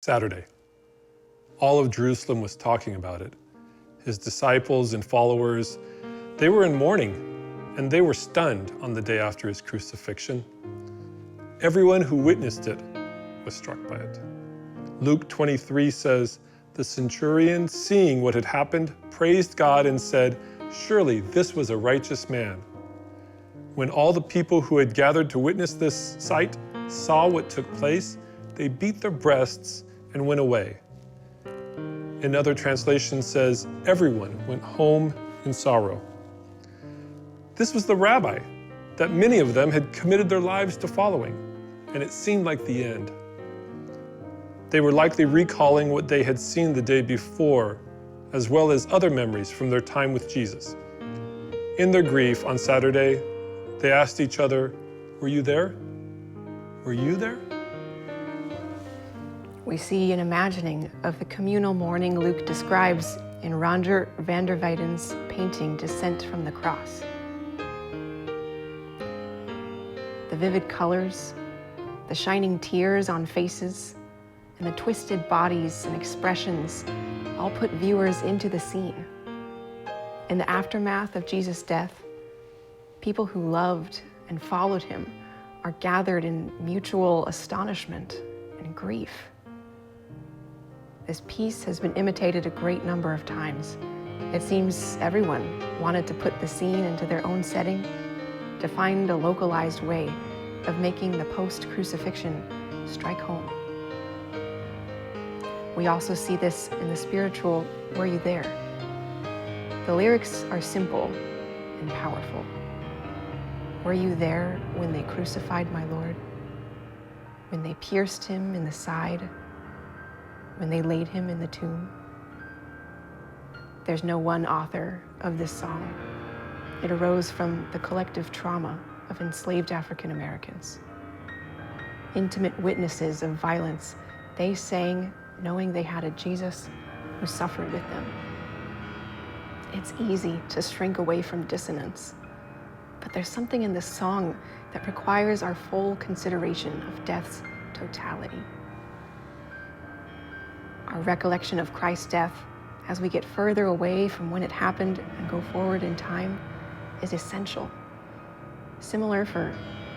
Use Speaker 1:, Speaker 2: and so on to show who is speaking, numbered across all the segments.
Speaker 1: Saturday. All of Jerusalem was talking about it. His disciples and followers, they were in mourning, and they were stunned on the day after his crucifixion. Everyone who witnessed it was struck by it. Luke 23 says, "The centurion, seeing what had happened, praised God and said, 'Surely this was a righteous man.' When all the people who had gathered to witness this sight saw what took place, they beat their breasts and went away." Another translation says, "Everyone went home in sorrow." This was the rabbi that many of them had committed their lives to following, and it seemed like the end. They were likely recalling what they had seen the day before, as well as other memories from their time with Jesus. In their grief on Saturday, they asked each other, "Were you there? Were you there?"
Speaker 2: We see an imagining of the communal mourning Luke describes in Roger van der Weyden's painting Descent from the Cross. The vivid colors, the shining tears on faces, and the twisted bodies and expressions all put viewers into the scene. In the aftermath of Jesus' death, people who loved and followed him are gathered in mutual astonishment and grief. This piece has been imitated a great number of times. It seems everyone wanted to put the scene into their own setting, to find a localized way of making the post-crucifixion strike home. We also see this in the spiritual, "Were you there?" The lyrics are simple and powerful. Were you there when they crucified my Lord? When they pierced him in the side? When they laid him in the tomb? There's no one author of this song. It arose from the collective trauma of enslaved African Americans. Intimate witnesses of violence, they sang knowing they had a Jesus who suffered with them. It's easy to shrink away from dissonance, but there's something in this song that requires our full consideration of death's totality. Our recollection of Christ's death, as we get further away from when it happened and go forward in time, is essential. Similar for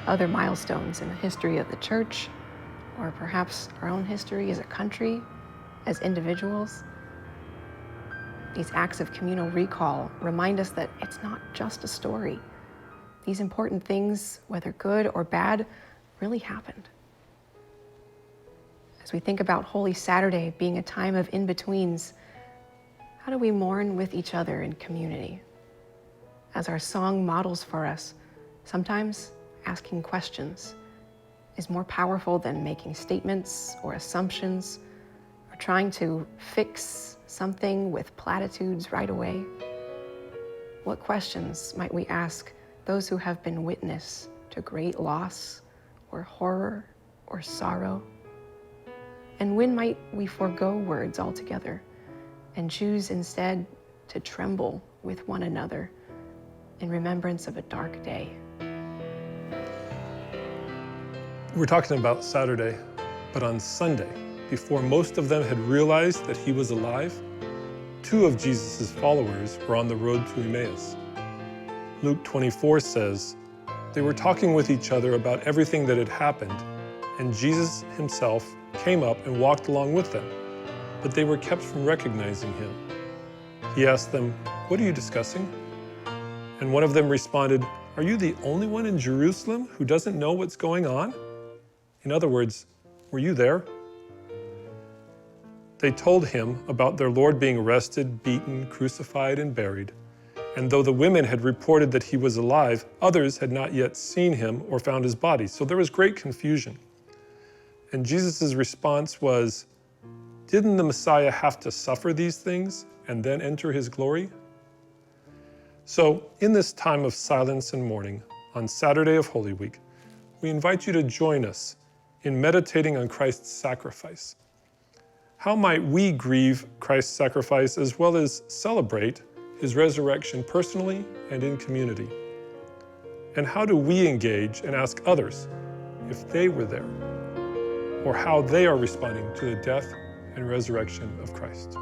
Speaker 2: other milestones in the history of the church, or perhaps our own history as a country, as individuals. These acts of communal recall remind us that it's not just a story. These important things, whether good or bad, really happened. As we think about Holy Saturday being a time of in-betweens, how do we mourn with each other in community? As our song models for us, sometimes asking questions is more powerful than making statements or assumptions or trying to fix something with platitudes right away. What questions might we ask those who have been witness to great loss or horror or sorrow? And when might we forego words altogether and choose instead to tremble with one another in remembrance of a dark day?
Speaker 1: We're talking about Saturday, but on Sunday, before most of them had realized that he was alive, two of Jesus' followers were on the road to Emmaus. Luke 24 says, "They were talking with each other about everything that had happened, and Jesus himself came up and walked along with them, but they were kept from recognizing him. He asked them, 'What are you discussing?' And one of them responded, 'Are you the only one in Jerusalem who doesn't know what's going on?' In other words, were you there?" They told him about their Lord being arrested, beaten, crucified, and buried. And though the women had reported that he was alive, others had not yet seen him or found his body. So there was great confusion. And Jesus' response was, "Didn't the Messiah have to suffer these things and then enter his glory?" So in this time of silence and mourning, on Saturday of Holy Week, we invite you to join us in meditating on Christ's sacrifice. How might we grieve Christ's sacrifice as well as celebrate his resurrection personally and in community? And how do we engage and ask others if they were there? or how they are responding to the death and resurrection of Christ.